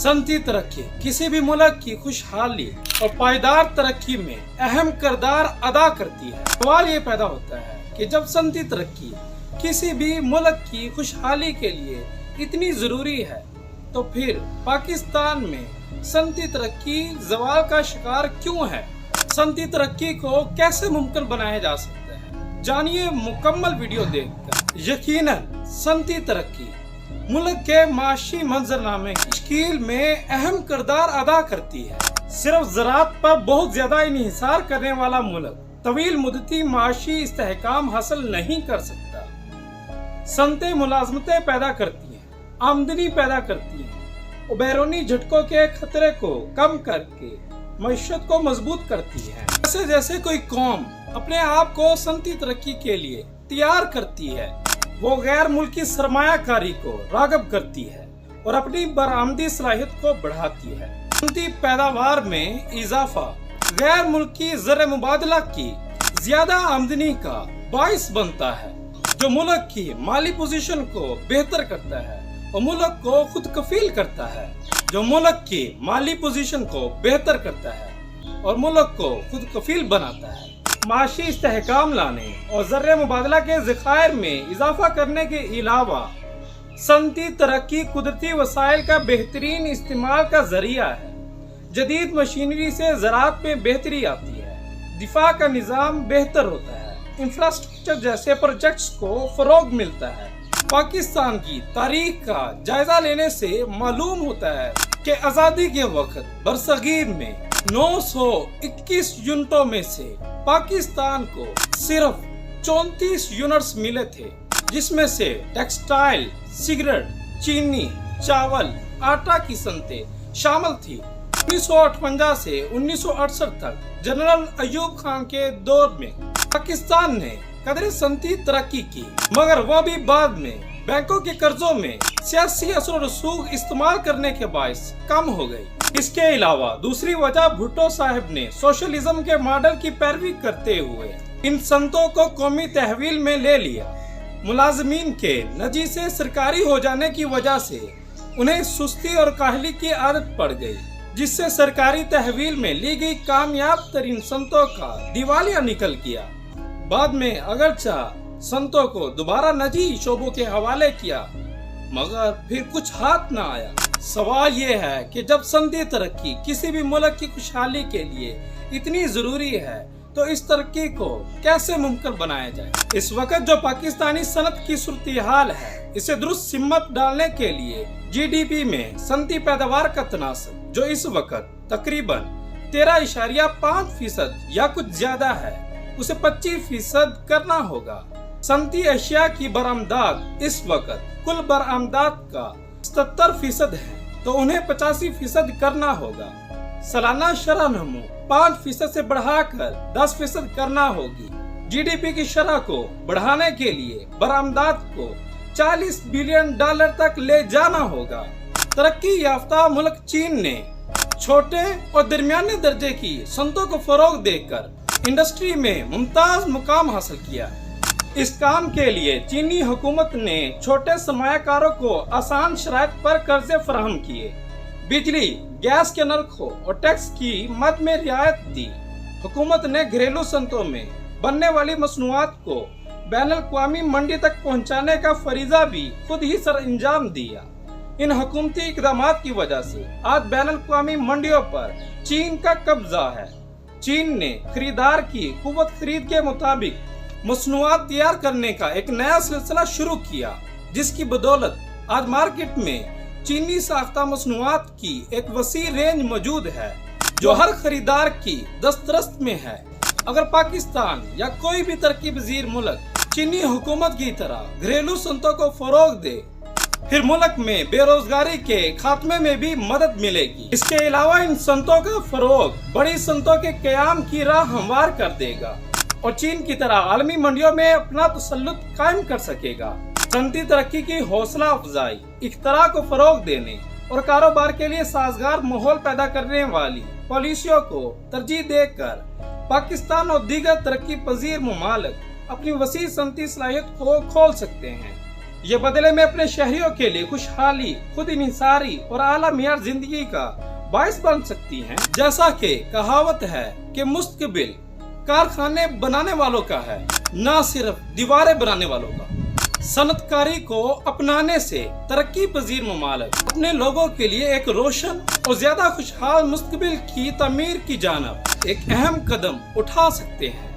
सनती तरक्की किसी भी मुल्क की खुशहाली और पायदार तरक्की में अहम किरदार अदा करती है। सवाल ये पैदा होता है कि जब सनती तरक्की किसी भी मुल्क की खुशहाली के लिए इतनी जरूरी है तो फिर पाकिस्तान में सनती तरक्की ज़वाल का शिकार क्यों है? सनती तरक्की को कैसे मुमकिन बनाया जा सकता है? जानिए मुकम्मल वीडियो देखकर। यकीनन सनती तरक्की मुल्क के माशी मंजरनामे की तश्कील में अहम किरदार अदा करती है। सिर्फ ज़राअत पर बहुत ज्यादा इन्हिसार करने वाला मुल्क तवील मुद्दती माशी इस्तेहकाम हासिल नहीं कर सकता। सनतें मुलाजमतें पैदा करती हैं, आमदनी पैदा करती हैं और बैरूनी झटकों के खतरे को कम करके मईशत को मजबूत करती है। जैसे जैसे कोई कौम अपने आप को सनती तरक्की के लिए तैयार करती है, वो गैर मुल्की सरमायाकारी को राग़िब करती है और अपनी बरामदी सलाहियत को बढ़ाती है। सनती पैदावार में इजाफा गैर मुल्की ज़र मुबादला की ज्यादा आमदनी का बाइस बनता है, जो मुल्क की माली पोजीशन को बेहतर करता है और मुल्क को खुद कफील करता है, जो मुल्क की माली पोजीशन को बेहतर करता है और मुल्क को खुद कफील बनाता है। माशी इस्तेहकाम लाने और ज़र मुबादला के ज़खायर में इजाफा करने के अलावा सनती तरक्की कुदरती वसाइल का बेहतरीन इस्तेमाल का जरिया है। जदीद मशीनरी से ज़राअत में बेहतरी आती है, दिफा का निज़ाम बेहतर होता है, इंफ्रास्ट्रक्चर जैसे प्रोजेक्ट्स को फ़रोग मिलता है। पाकिस्तान की तारीख का जायजा लेने से मालूम होता है कि आज़ादी के वक्त बरसगीर में 921 यूनिटों में से पाकिस्तान को सिर्फ 34 यूनिट्स मिले थे, जिसमें से टेक्सटाइल, सिगरेट, चीनी, चावल, आटा की सनतें शामिल थी। 1958 से 1968 तक जनरल अयूब खान के दौर में पाकिस्तान ने कदर सनती तरक्की की, मगर वह भी बाद में बैंकों के कर्जों में सियासी असर रसूख इस्तेमाल करने के बायस कम हो गई। इसके अलावा दूसरी वजह भुट्टो साहब ने सोशलिज्म के मॉडल की पैरवी करते हुए इन सनतों को कौमी तहवील में ले लिया। मुलाजमीन के नजी से सरकारी हो जाने की वजह से उन्हें सुस्ती और काहली की आदत पड़ गई, जिससे सरकारी तहवील में ली गई कामयाब तरीन सनतों का दिवालिया निकल गया। बाद में अगरचा संतों को दोबारा नजी शोबों के हवाले किया, मगर फिर कुछ हाथ न आया। सवाल ये है कि जब सनती तरक्की किसी भी मुल्क की खुशहाली के लिए इतनी जरूरी है तो इस तरक्की को कैसे मुमकिन बनाया जाए? इस वक्त जो पाकिस्तानी सनत की सूरत-ए-हाल है, इसे दुरुस्त सिमत डालने के लिए GDP में सनती पैदावार का तनासब, जो इस वक्त तकरीबन 13.5% या कुछ ज्यादा है, उसे 25% करना होगा। सनती अशिया की बरामदात इस वक्त कुल बरामदात का 77% है, तो उन्हें 85% करना होगा। सालाना शरह नमू 5% से बढ़ाकर 10% करना होगी। GDP की शरह को बढ़ाने के लिए बरामदात को $40 बिलियन तक ले जाना होगा। तरक्की याफ्ता मुल्क चीन ने छोटे और दरमियाने दर्जे की सनतों को फरोग देकर इंडस्ट्री में मुमताज मुकाम हासिल किया। इस काम के लिए चीनी हुकूमत ने छोटे सरमायाकारों को आसान शराइत पर कर्जे फराहम किए, बिजली गैस के नर्खों और टैक्स की मद में रियायत दी। हुकूमत ने घरेलू सनतों में बनने वाली मसनूआत को बैनुल-अक़वामी मंडी तक पहुंचाने का फरीजा भी खुद ही सर अंजाम दिया। इन हुकूमती इक़दामात की वजह से आज बैनुल-अक़वामी मंडियों पर चीन का कब्जा है। चीन ने खरीदार की कुव्वत खरीद के मुताबिक मसनूआत तैयार करने का एक नया सिलसिला शुरू किया, जिसकी बदौलत आज मार्केट में चीनी साख्ता मसनूआत की एक वसी रेंज मौजूद है, जो हर खरीदार की दस्तरस में है। अगर पाकिस्तान या कोई भी तरक्की पजीर मुल्क चीनी हुकूमत की तरह घरेलू सनतों को फरोग दे, फिर मुल्क में बेरोजगारी के खात्मे में भी मदद मिलेगी। इसके अलावा इन सनतों का फरोग बड़ी सनतों के क़याम की राह हमवार कर देगा और चीन की तरह आलमी मंडियों में अपना तसल्लुत कायम कर सकेगा। सनती तरक्की की हौसला अफजाई, इख्तरा को फरोग देने और कारोबार के लिए साजगार माहौल पैदा करने वाली पॉलिसियों को तरजीह देकर पाकिस्तान और दीगर तरक्की पजीर ममालिक अपनी वसी सनती सलाहियत को खोल सकते हैं। ये बदले में अपने शहरियों के लिए खुशहाली, खुद इंसारी और आला मियार जिंदगी का बाइस बन सकती हैं। जैसा कि कहावत है कि मुस्तकबिल कारखाने बनाने वालों का है, ना सिर्फ दीवारें बनाने वालों का। सनतकारी को अपनाने से तरक्की पजीर ममालिक अपने लोगों के लिए एक रोशन और ज्यादा खुशहाल मुस्तकबिल की तमीर की जानब एक अहम कदम उठा सकते हैं।